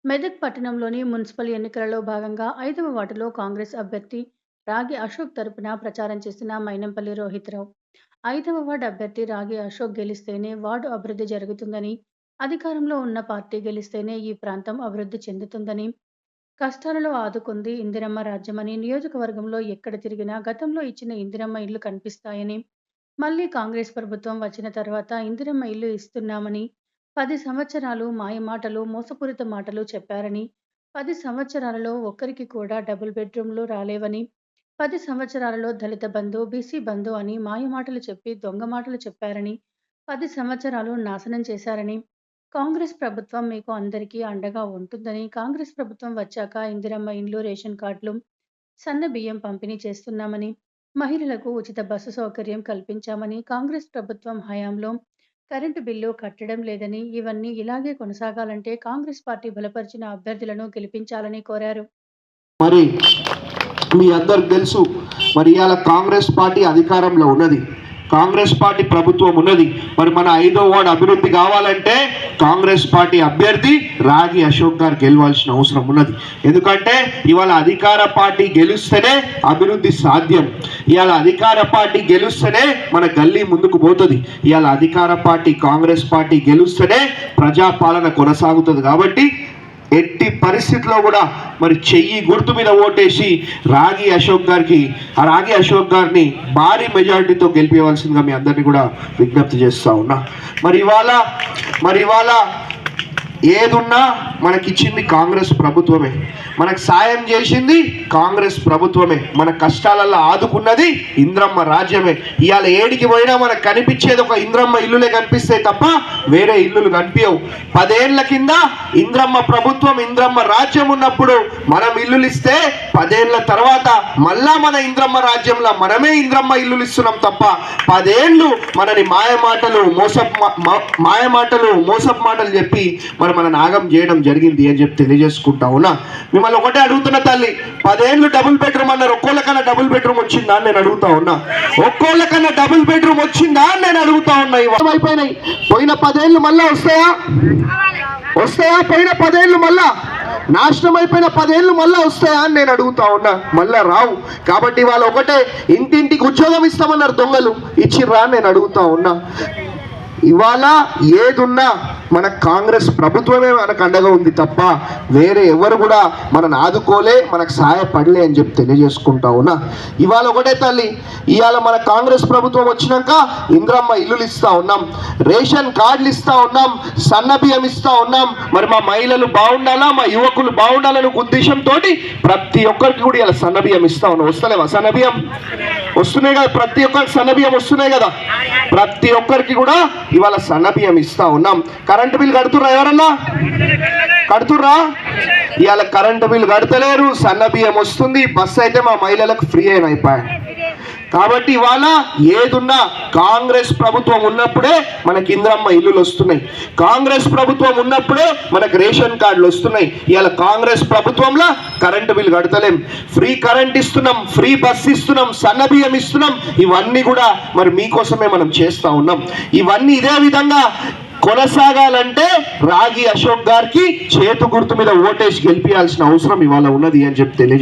మెదక్ పట్టణంలోని మున్సిపల్ ఎన్నికలలో భాగంగా 5వ వార్డులో కాంగ్రెస్ అభ్యర్థి రాగి అశోక్ తరపున ప్రచారం చేసిన మైనంపల్లి రోహిత్రావు. 5వ వార్డు అభ్యర్థి రాగి అశోక్ గెలిస్తేనే వార్డు అభివృద్ధి జరుగుతుందని, అధికారంలో ఉన్న పార్టీ గెలిస్తేనే ఈ ప్రాంతం అభివృద్ధి చెందుతుందని, కష్టాలలో ఆదుకుంది ఇందిరమ్మ రాజ్యమని, నియోజకవర్గంలో ఎక్కడ తిరిగినా గతంలో ఇచ్చిన ఇందిరమ్మ ఇళ్లు కనిపిస్తాయని, మళ్ళీ కాంగ్రెస్ ప్రభుత్వం వచ్చిన తర్వాత ఇందిరమ్మ ఇల్లు ఇస్తున్నామని, 10 సంవత్సరాలు మాయమాటలు, మోసపూరిత మాటలు చెప్పారని, 10 సంవత్సరాలలో ఒక్కరికి కూడా డబుల్ బెడ్‌రూమ్‌లు రాలేవని, 10 సంవత్సరాలలో దళిత బంధు, బీసీ బంధు అని మాయమాటలు చెప్పి దొంగ మాటలు చెప్పారని, 10 సంవత్సరాలు నాశనం చేశారని, కాంగ్రెస్ ప్రభుత్వం మీకు అందరికీ అండగా ఉంటుందని, కాంగ్రెస్ ప్రభుత్వం వచ్చాక ఇందిరమ్మ ఇండ్లు, రేషన్ కార్డులు, సన్న బియ్యం పంపిణీ చేస్తున్నామని, మహిళలకు ఉచిత బస్సు సౌకర్యం కల్పించామని, కాంగ్రెస్ ప్రభుత్వం హయాంలో కరెంటు బిల్లు కట్టడం లేదని, ఇవన్నీ ఇలాగే కొనసాగాలంటే కాంగ్రెస్ పార్టీ బలపరిచిన అభ్యర్థులను గెలిపించాలని కోరారు. మరి మీ అందరికి తెలుసు, మరి ఇవాళ కాంగ్రెస్ పార్టీ అధికారంలో ఉన్నది, కాంగ్రెస్ పార్టీ ప్రభుత్వం ఉన్నది. మరి మన 5వ వార్డు అభివృద్ధి కావాలంటే కాంగ్రెస్ పార్టీ అభ్యర్థి రాగి అశోక్ గారు గెలవాల్సిన అవసరం ఉన్నది. ఎందుకంటే ఇవాళ అధికార పార్టీ గెలుస్తేనే అభివృద్ధి సాధ్యం. ఇవాళ అధికార పార్టీ గెలుస్తేనే మన గల్లీ ముందుకు పోతుంది. ఇవాళ అధికార పార్టీ కాంగ్రెస్ పార్టీ గెలుస్తేనే ప్రజాపాలన కొనసాగుతుంది. కాబట్టి ఎట్టి పరిస్థితిలో కూడా మరి చెయ్యి గుర్తు మీద ఓటేసి రాగి అశోక్ గారిని భారీ మెజారిటీతో గెలిపేయవలసిందిగా మీ అందరినీ కూడా విజ్ఞప్తి చేస్తా ఉన్నా. మరి ఇవాళ ఏదున్నా మనకిచ్చింది కాంగ్రెస్ ప్రభుత్వమే, మనకు సాయం చేసింది కాంగ్రెస్ ప్రభుత్వమే, మన కష్టాలలో ఆదుకున్నది ఇంద్రమ్మ రాజ్యమే. ఇవాళ ఏడికి పోయినా మనకు కనిపించేది ఒక ఇంద్రమ్మ ఇల్లులే కనిపిస్తాయి తప్ప వేరే ఇల్లులు కనిపించవు. 10 ఏళ్ల కింద ఇంద్రమ్మ ప్రభుత్వం, ఇంద్రమ్మ రాజ్యం ఉన్నప్పుడు మనం ఇల్లులు ఇస్తే 10 ఏళ్ల తర్వాత మళ్ళా మన ఇంద్రమ్మ రాజ్యంలో మనమే ఇంద్రమ్మ ఇల్లులు ఇస్తున్నాం తప్ప 10 ఏళ్ళు మనని మాయమాటలు మోసపు మాటలు చెప్పి మన నాగం చేయడం జరిగింది అని చెప్పి తెలియజేసుకుంటా ఉన్నా. మిమ్మల్ని ఒకటే అడుగుతున్న తల్లి, 10 ఏళ్ళు డబుల్ బెడ్రూమ్ అన్నారు, ఒక్కోళ్ళకన్నా డబుల్ బెడ్రూమ్ వచ్చిందా అని నేను అడుగుతా ఉన్నా. ఒక్కోళ్ళకన్నా డబుల్ బెడ్రూమ్ వచ్చిందా అని నేను అడుగుతా ఉన్నా. అయిపోయినాయి, పోయిన 10 ఏళ్ళు మళ్ళా వస్తాయా? పోయిన 10 ఏళ్ళు మళ్ళా నాశనం అయిపోయిన 10 ఏళ్ళు మళ్ళా వస్తాయా అని నేను అడుగుతా ఉన్నా. మళ్ళా రావు. కాబట్టి వాళ్ళు ఒకటే, ఇంటింటికి ఉద్యోగం ఇస్తామన్నారు, దొంగలు ఇచ్చిర్రా అని నేను అడుగుతా ఉన్నా. ఇవాళ ఏదున్నా మన కాంగ్రెస్ ప్రభుత్వమే మనకు అండగా ఉంది తప్ప వేరే ఎవరు కూడా మనని ఆదుకోలే, మనకు సహాయపడలే అని చెప్పి తెలియజేసుకుంటా ఉన్నా. ఇవాళ ఒకటే తల్లి, ఇవాళ మన కాంగ్రెస్ ప్రభుత్వం వచ్చినాక ఇంద్రమ్మ ఇల్లులు ఇస్తా ఉన్నాం, రేషన్ కార్డులు ఇస్తా ఉన్నాం, సన్న బియ్యం ఇస్తా ఉన్నాం. మరి మా మహిళలు బాగుండాలా, మా యువకులు బాగుండాలనే ఉద్దేశంతో ప్రతి ఒక్కరికి కూడా ఇలా సన్న బియ్యం ఇస్తా ఉన్నాం. వస్తలేవా సన్న బియ్యం? వస్తున్నాయి కదా, ప్రతి ఒక్కరికి సన్న బియ్యం వస్తున్నాయి కదా. ప్రతి ఒక్కరికి కూడా ఇవాళ సన్న బియ్యం ఇస్తా ఉన్నాం. కరెంటు బిల్ కడుతుర్రా? ఎవరన్నా కడుతుర్రా? ఇవాళ కరెంటు బిల్ కడతలేరు, సన్న బియ్యం వస్తుంది, బస్సు అయితే మా మహిళలకు ఫ్రీ అయిపోయాయి. కాబట్టి ఇవాళ ఏదున్నా కాంగ్రెస్ ప్రభుత్వం ఉన్నప్పుడే మనకి ఇంద్రమ్మ ఇల్లులు వస్తున్నాయి, కాంగ్రెస్ ప్రభుత్వం ఉన్నప్పుడే మనకు రేషన్ కార్డులు వస్తున్నాయి. ఇవాళ కాంగ్రెస్ ప్రభుత్వంలో కరెంటు బిల్ కడతలేం, ఫ్రీ కరెంట్ ఇస్తున్నాం, ఫ్రీ బస్ ఇస్తున్నాం, సన్న బియ్యం ఇస్తున్నాం. ఇవన్నీ కూడా మరి మీకోసమే మనం చేస్తా ఉన్నాం. ఇవన్నీ ఇదే విధంగా కొనసాగాలంటే రాగి అశోక్ గారికి చేతు గుర్తు మీద ఓటేసి గెలిపించాల్సిన అవసరం ఇవాళ ఉన్నది అని చెప్పి తెలియజేస్తాను.